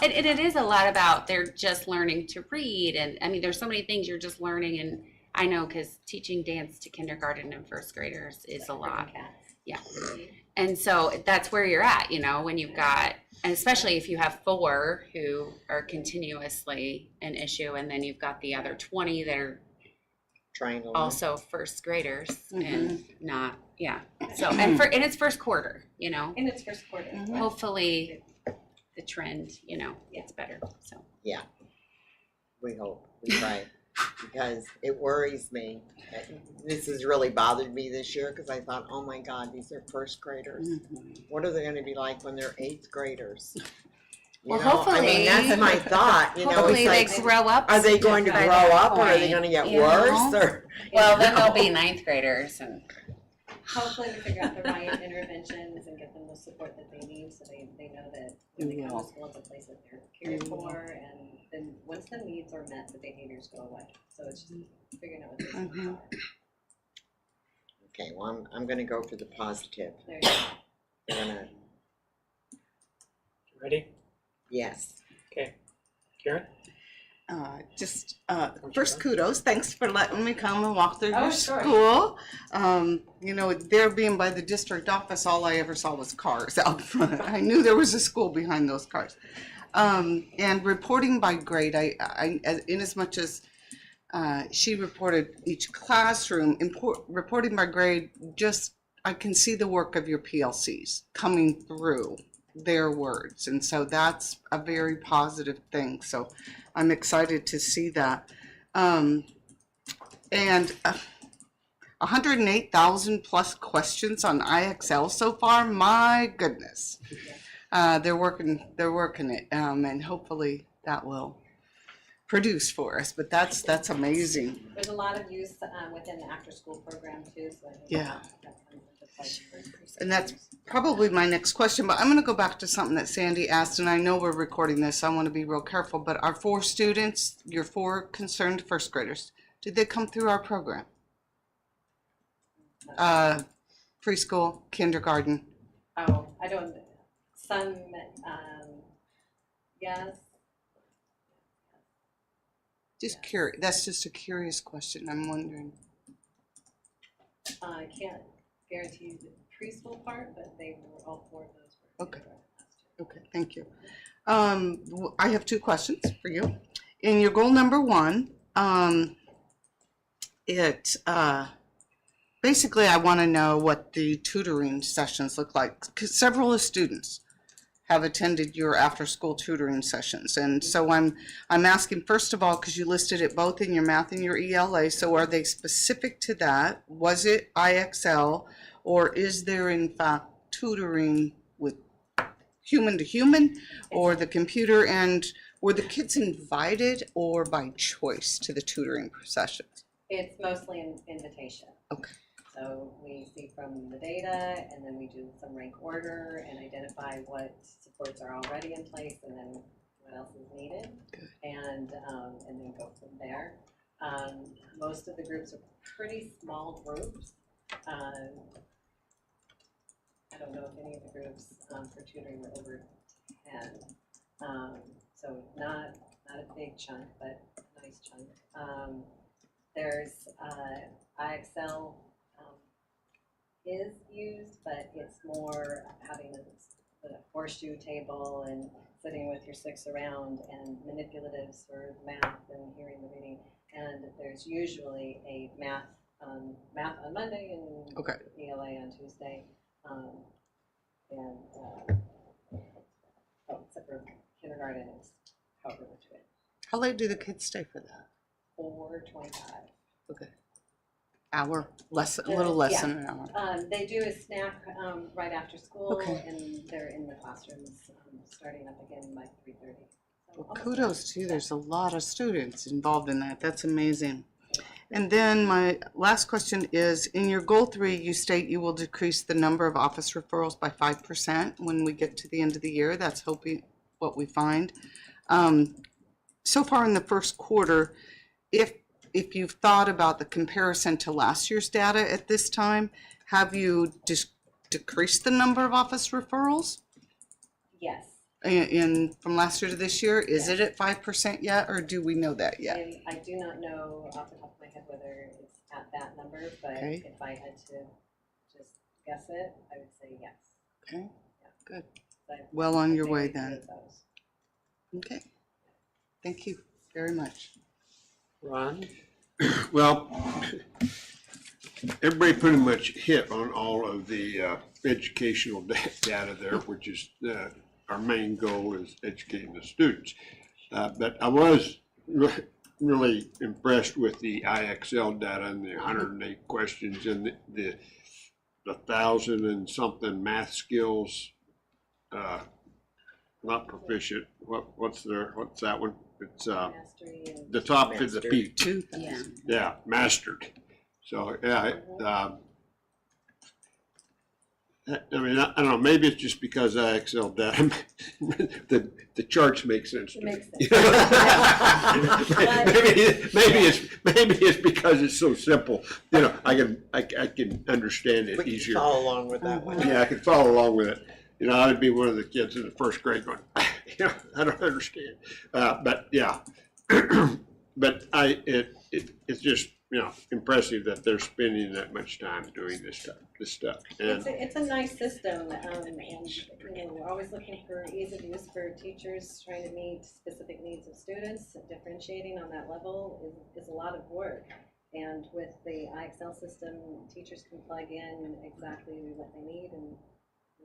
And it is a lot about they're just learning to read. And I mean, there's so many things you're just learning. And I know because teaching dance to kindergarten and first graders is a lot. Yeah. And so that's where you're at, when you've got, and especially if you have 4 who are continuously an issue, and then you've got the other 20 that are
Trying to learn.
also first graders and not, yeah. So, and it's first quarter,
In its first quarter. right?
hopefully the trend, gets better, so.
We hope. We try. Because it worries me. This has really bothered me this year because I thought, oh my God, these are first graders. What are they going to be like when they're 8th graders?
Well,
I mean, that's my thought.
Hopefully they
it's like,
grow up.
are they going to
by
grow
that
up or are they
point,
going to get
you
worse?
know?
Or,
Well, then they'll be 9th graders and.
Hopefully we figure out the right interventions and get them the support that they need so they know that when they come to school, it's a place that they're cared for, and then once the needs are met, the behaviors go away. So it's just figuring out what they are.
okay, well, I'm going to go for the positive.
There you go.
I'm gonna,
Ready?
yes.
Okay. Karen?
First kudos, thanks for letting me come and walk through
Oh,
your
sure.
school. There being by the district office, all I ever saw was cars out front. I knew there was a school behind those cars. And reporting by grade, I in as much as she reported each classroom, reporting by grade, I can see the work of your PLCs coming through their words. And so that's a very positive thing. So I'm excited to see that. And 108,000 plus questions on IXL so far. My goodness. They're working it. And hopefully that will produce for us, but that's amazing.
There's a lot of use within the after-school program too, so I think
Yeah.
that comes into play.
And that's probably my next question, but I'm going to go back to something that Sandy asked, and I know we're recording this, so I want to be real careful, but our 4 students, your 4 concerned first graders, did they come through our program? Preschool, kindergarten?
Oh, I don't, some, yes.
Just curious, that's just a curious question, I'm wondering.
I can't guarantee you the preschool part, but they were, all 4 of those were.
Okay. Okay, thank you. I have 2 questions for you. In your goal number 1, basically I want to know what the tutoring sessions look like, because several of the students have attended your after-school tutoring sessions, and so I'm asking first of all, because you listed it both in your math and your ELA, so are they specific to that? Was it IXL, or is there in fact tutoring with human to human, or the computer, and were the kids invited or by choice to the tutoring sessions?
It's mostly an invitation.
Okay.
So we see from the data, and then we do some rank order and identify what supports are already in place, and then what else is needed, and then go from there. Most of the groups are pretty small groups. I don't know if any of the groups for tutoring were over 10. So not a big chunk, but a nice chunk. There's IXL. Is used, but it's more having the horseshoe table and sitting with your six around and manipulatives for math and hearing the reading. And there's usually a math on Monday and
Okay.
ELA on Tuesday. Except for kindergarten is however much it.
How late do the kids stay for that?
4:25.
Okay. Hour, less, a little less
Yeah.
than an hour.
They do a snack right after school,
Okay.
and they're in the classrooms starting up again by 3:30.
Well, kudos to you. There's a lot of students involved in that. That's amazing. And then my last question is, in your goal 3, you state you will decrease the number of office referrals by 5% when we get to the end of the year. That's hoping what we find. So far in the first quarter, if you've thought about the comparison to last year's data at this time, have you decreased the number of office referrals
Yes.
from last year to this year? Is it at 5% yet, or do we know that yet?
I do not know off the top of my head whether it's at that number, but
Okay.
if I had to just guess it, I would say yes.
Okay, good.
But
Well on your
I'm
way
very
then.
good at those.
Okay. Thank you very much.
Ron?
Well, everybody pretty much hit on all of the educational data there, which is our main goal is educating the students. But I was really impressed with the IXL data and the 108 questions and the 1,000 and something math skills. Not proficient. What's that one? It's
Mastery and
the top is the peak.
2,000.
Yeah, mastered. So, yeah, I mean, I don't know, maybe it's just because I excel data, the charts make sense to
It
me.
makes sense.
Maybe it's because it's so simple, you know, I can understand it
We can
easier.
follow along with that one.
Yeah, I can follow along with it. You know, I would be one of the kids in the first grade going, you know, I don't understand. But yeah, but it's just, you know, impressive that they're spending that much time doing this stuff. And
It's a nice system, and you know, we're always looking for ease of use for teachers, trying to meet specific needs of students. Differentiating on that level is a lot of work. And with the IXL system, teachers can plug in exactly what they need and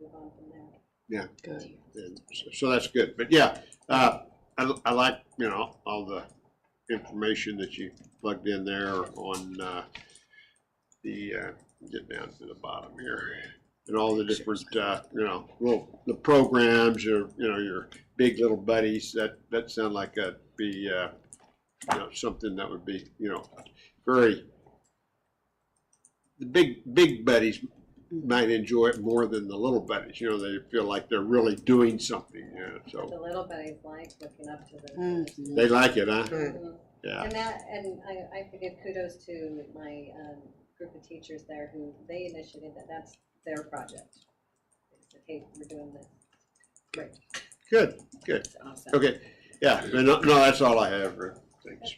move on from there.
yeah,
Good.
and so that's good. But yeah, I like, you know, all the information that you plugged in there on get down to the bottom here, and all the different, you know, well, the programs, you know, your big little buddies. That sound like that'd be, you know, something that would be, you know, very. The big buddies might enjoy it more than the little buddies. You know, they feel like they're really doing something. Yeah, so
The little buddies like looking up to the.
they like it, huh?
Mhm.
Yeah.
And I have to give kudos to my group of teachers there who they initiated that's their project. They said, hey, we're doing this. Great.
Good.
It's awesome.
Okay. Yeah. But no, that's all I have. Thanks.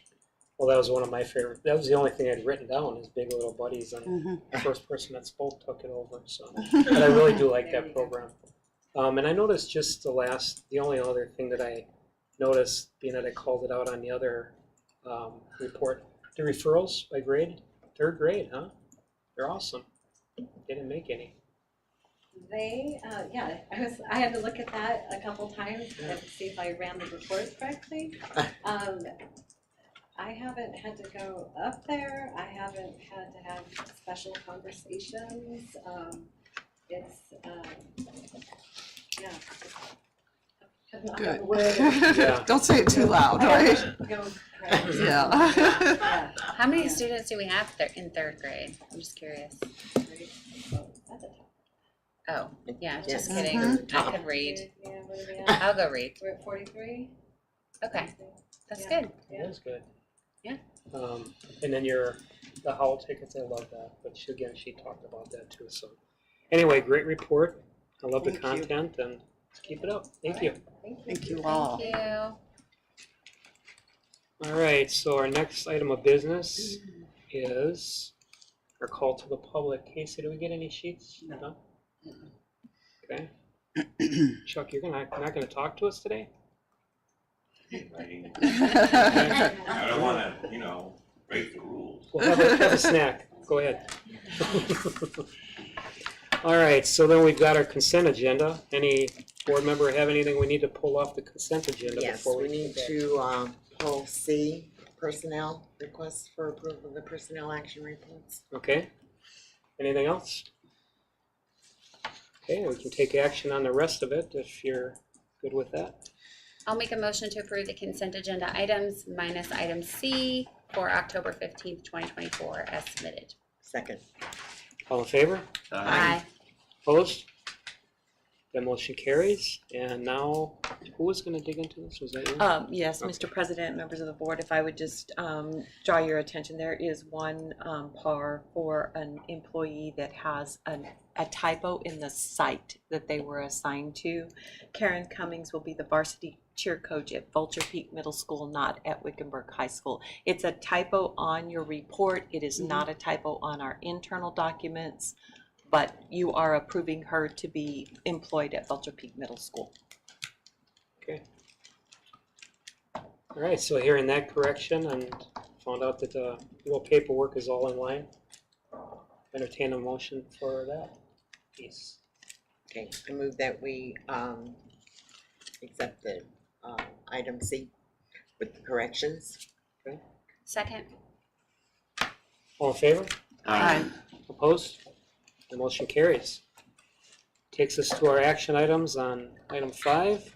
Well, that was one of my favorite. That was the only thing I'd written down is Big Little Buddies, and the first person that spoke took it over. So, but I really do like that program. And I noticed just the only other thing that I noticed, being that I called it out on the other report, the referrals by grade, 3rd grade, huh? They're awesome. They didn't make any.
They, yeah, I had to look at that a couple times and see if I ran the report correctly. I haven't had to go up there. I haven't had to have special conversations. It's, yeah.
Good.
Yeah.
Don't say it too loud, right?
Go crazy.
Yeah.
Yeah.
How many students do we have in 3rd grade? I'm just curious.
That's a top.
Oh, yeah, just
Yes.
kidding. I could read.
Yeah, what are we at?
I'll go read.
We're at 43?
Okay, that's
Yeah.
good.
That was good.
Yeah.
And then the Howl tickets, I love that. But she talked about that too. So anyway, great report. I love the
Thank you.
content, and let's keep it up. Thank you.
Thank you.
Thank you all.
Thank you.
All right, so our next item of business is our call to the public. Casey, do we get any sheets? No. Okay. Chuck, you're not gonna talk to us today?
I don't wanna, break the rules.
Well, have a snack. Go ahead. All right, so then we've got our consent agenda. Any board member have anything we need to pull off the consent agenda
Yes,
before
we
we
need
take
to, pull C, personnel, requests for approval of the personnel action reports.
Okay. Anything else? Okay, we can take action on the rest of it if you're good with that.
I'll make a motion to approve the consent agenda items minus item C for October 15th, 2024 as submitted.
Second.
All in favor?
Aye.
Opposed? The motion carries. And now, who was going to dig into this? Was that you?
Yes,
Okay.
Mr. President, members of the board, if I would just draw your attention, there is one par for an employee that has a typo in the site that they were assigned to. Karen Cummings will be the varsity cheer coach at Vulture Peak Middle School, not at Wickenburg High School. It's a typo on your report. It is not a typo on our internal documents, but you are approving her to be employed at Vulture Peak Middle School.
Okay. All right, so hearing that correction and found out that the real paperwork is all in line, entertain a motion for that piece.
Okay, I move that we, accept the, item C with the corrections.
Second.
All in favor?
Aye.
Opposed? The motion carries. Takes us to our action items on item 5.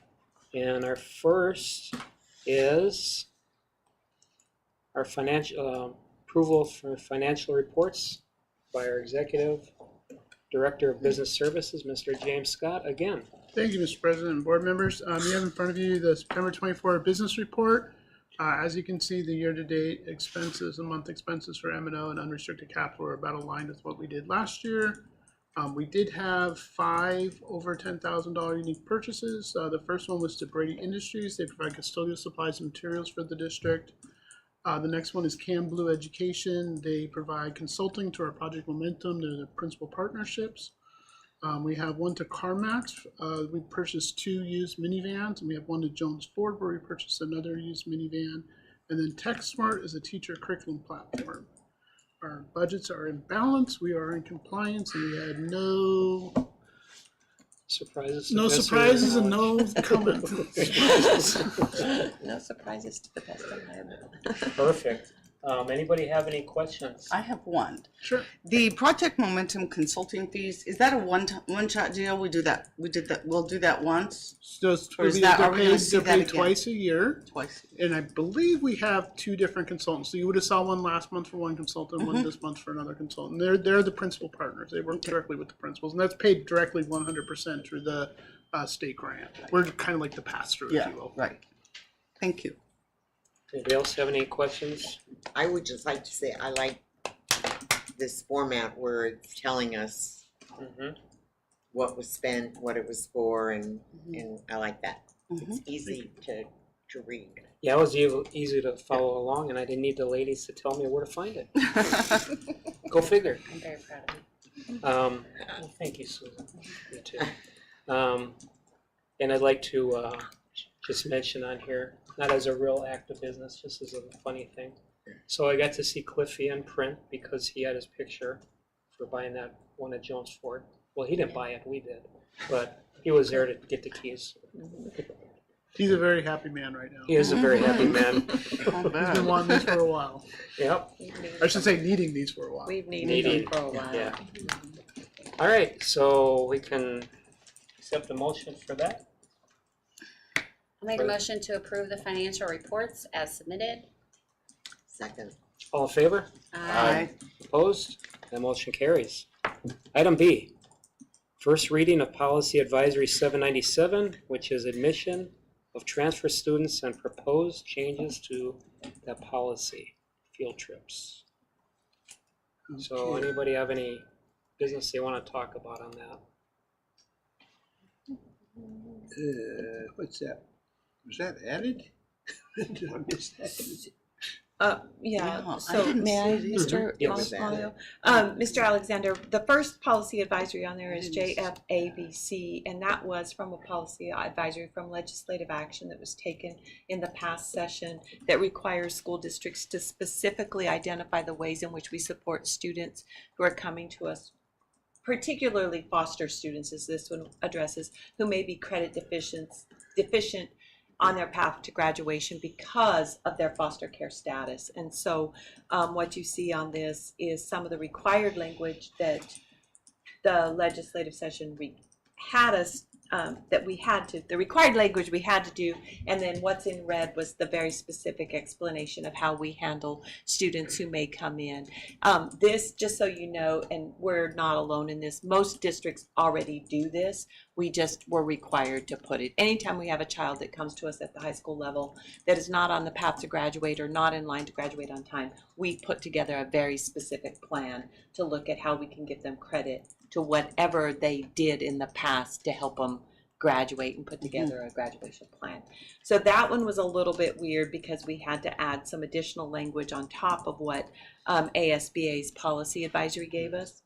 And our first is our financial approval for financial reports by our Executive Director of Business Services, Mr. James Scott, again.
Thank you, Mr. President and board members. You have in front of you the September 24 business report. As you can see, the year-to-date expenses and month expenses for M&O and unrestricted capital are about aligned with what we did last year. We did have 5 over $10,000 unique purchases. The first one was to Brady Industries. They provide custodial supplies and materials for the district. The next one is Cam Blue Education. They provide consulting to our Project Momentum. They're the principal partnerships. We have one to CarMax. We purchased 2 used minivans, and we have one to Jones Ford where we purchased another used minivan. And then TechSmart is a teacher curriculum platform. Our budgets are in balance. We are in compliance, and we had no
Surprises?
surprises and no comments.
No surprises to the best of my ability.
Perfect. Anybody have any questions?
I have one.
Sure.
The Project Momentum consulting fees, is that a one-shot deal? We'll do that once,
Just,
Or is that- are we gonna see
they're
that
paid
again?
twice a year.
twice.
And I believe we have 2 different consultants. So you would have saw one last month for one consultant, one this month for another consultant. They're the principal partners. They work directly with the principals, and that's paid directly 100% through the state grant. We're kind of like the pass-through, if
Yeah,
you will.
right. Thank you.
Anybody else have any questions?
I would just like to say, I like this format where it's telling us what was spent, what it was for, and I like that. It's easy to read.
Yeah, it was easy to follow along, and I didn't need the ladies to tell me where to find it. Go figure.
I'm very proud of you.
Well, thank you, Susan. You too. And I'd like to just mention on here, not as a real act of business, just as a funny thing. So I got to see Cliffy in print because he had his picture for buying that one at Jones Ford. Well, he didn't buy it, we did, but he was there to get the keys.
He's a very happy man right now.
He is a very happy man.
He's been wanting these for a while.
Yep.
I should say needing these for a while.
We've needed
Needing,
them for a while.
yeah. All right, so we can accept a motion for that.
I'll make a motion to approve the financial reports as submitted.
Second.
All in favor? Opposed? That motion carries. Item B, first reading of Policy Advisory 797, which is admission of transfer students and proposed changes to that policy, field trips. So anybody have any business they want to talk about on that?
What's that? Was that added? Did I miss that?
Yeah,
I
so
didn't
may I,
see it either.
Mr.
Yes.
Malio? Mr. Alexander, the first policy advisory on there is JFABC, and that was from a policy advisory from legislative action that was taken in the past session that requires school districts to specifically identify the ways in which we support students who are coming to us, particularly foster students, as this one addresses, who may be credit deficient on their path to graduation because of their foster care status. And so what you see on this is some of the required language that the legislative session had us, that we had to, the required language we had to do, and then what's in red was the very specific explanation of how we handle students who may come in. This, just so you know, and we're not alone in this, most districts already do this. We just were required to put it. Anytime we have a child that comes to us at the high school level that is not on the path to graduate or not in line to graduate on time, we put together a very specific plan to look at how we can give them credit to whatever they did in the past to help them graduate and put together a graduation plan. So that one was a little bit weird because we had to add some additional language on top of what ASBA's policy advisory gave us.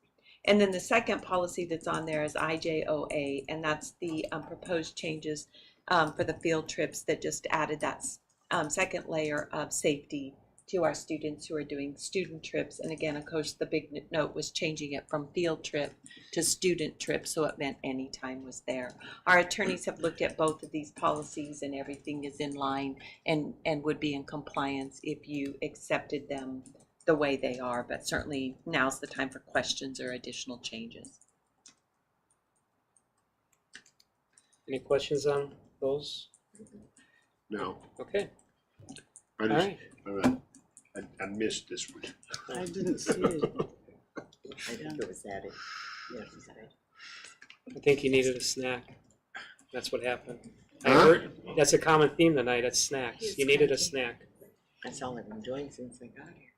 And then the second policy that's on there is IJOA, and that's the proposed changes for the field trips that just added that second layer of safety to our students who are doing student trips. And again, of course, the big note was changing it from field trip to student trip, so it meant any time was there. Our attorneys have looked at both of these policies, and everything is in line and would be in compliance if you accepted them the way they are, but certainly now's the time for questions or additional changes.
Any questions on those?
No,
Okay,
I
all
just,
right.
I missed this one.
I didn't see it.
I think it was added yesterday.
I think you needed a snack. That's what happened. I
Huh?
heard, that's a common theme tonight, it's snacks. You needed a snack.
That's all I've been doing since I got here.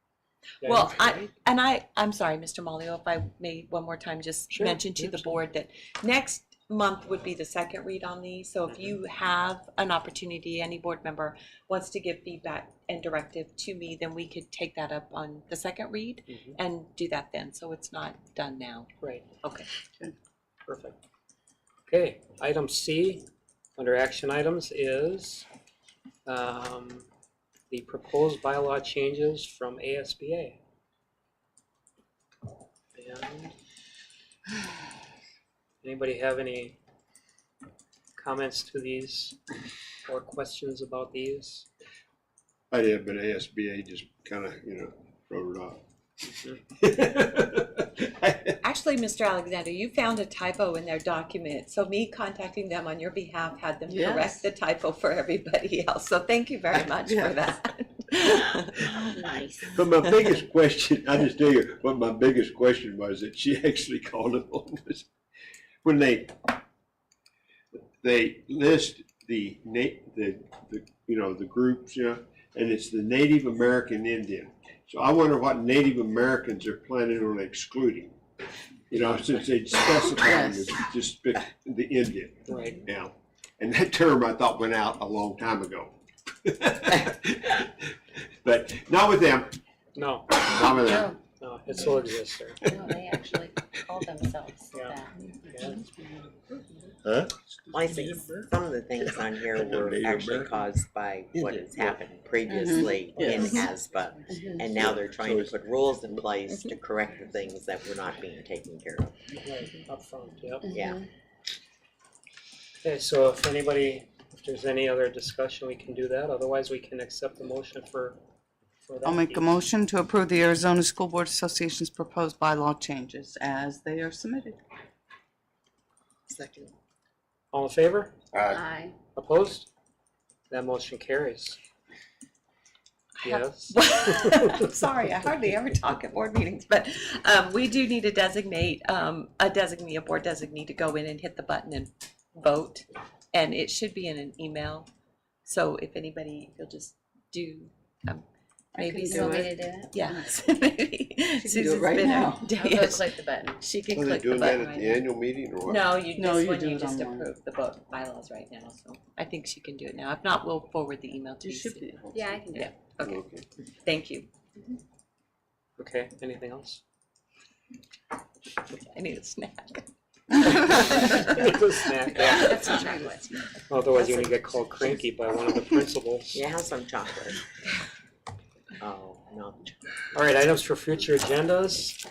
Yeah,
Well,
right?
I'm sorry, Mr. Malio, if I may one more time just
Sure,
mention to the board that next month would be the second read on these. So if you have an opportunity, any board member wants to give feedback and directive to me, then we could take that up on the second read
Mhm.
and do that then. So it's not done now.
Right,
Okay.
perfect. Okay, item C, under action items is the proposed bylaw changes from ASBA. And anybody have any comments to these or questions about these?
I did, but ASBA just kind of, wrote it off.
Actually, Mr. Alexander, you found a typo in their document. So me contacting them on your behalf had them
Yes.
correct the typo for everybody else. So thank you very much for that.
Nice.
But my biggest question, I just tell you what my biggest question was that she actually called it on was when they list the groups, and it's the Native American Indian. So I wonder what Native Americans are planning on excluding, since they specified just the Indian.
Right.
Now, and that term I thought went out a long time ago. But not with them,
No,
not with them.
no, it still exists there.
No, they actually call themselves
Yeah.
that.
Yeah.
Huh?
Well, I think some of the things on here were
Native
actually
American.
caused by what has happened previously in ASBA. And now they're trying to put rules in place to correct the things that were not being taken care of.
Right, up front, yep.
Yeah.
Okay, so if there's any other discussion, we can do that. Otherwise, we can accept the motion for that.
I'll make a motion to approve the Arizona School Board Association's proposed bylaw changes as they are submitted.
Second.
All in favor?
Aye.
Opposed? That motion carries. Yes.
Sorry, I hardly ever talk at board meetings, but we do need to designate a board designee to go in and hit the button and vote. And it should be in an email. So if anybody, you'll just do Maybe
can
so.
do
Want me
it.
to do it?
Yes, maybe.
do it
Susan's
right
been
now.
there.
I'll go
Yes,
click the button.
she can
Are they
click the
doing that
button
at
right
the
now.
annual meeting or what?
No,
No,
this
you
one
do
you
it
just
online.
approved the book bylaws right now, so I think she can do it now. If not, we'll forward the email to
You
you.
should
Sue.
be.
Yeah, I can do it.
Okay,
Okay.
thank you.
Okay, anything else?
I need a snack.
It's a snack.
Yeah.
That's some chocolate.
Otherwise, you're gonna get called cranky by one of the principals.
Yeah, some chocolate. Oh, no.
All right, items for future agendas.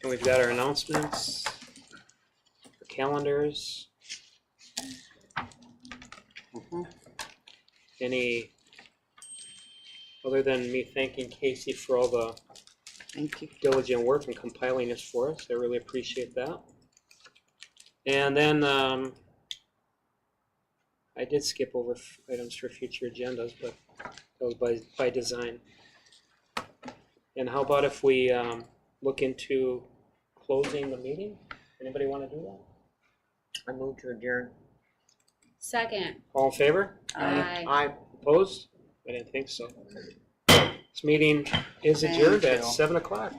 And we've got our announcements, the calendars. Any, other than me thanking Casey for all the
Thank you.
diligent work in compiling this for us, I really appreciate that. And then, I did skip over items for future agendas, but that was by design. And how about if we look into closing the meeting? Anybody want to do that?
I moved to adjourn.
Second.
All in favor?
Aye.
I
Opposed? I didn't think so. This meeting is adjourned
Thank
at
you.
7 o'clock.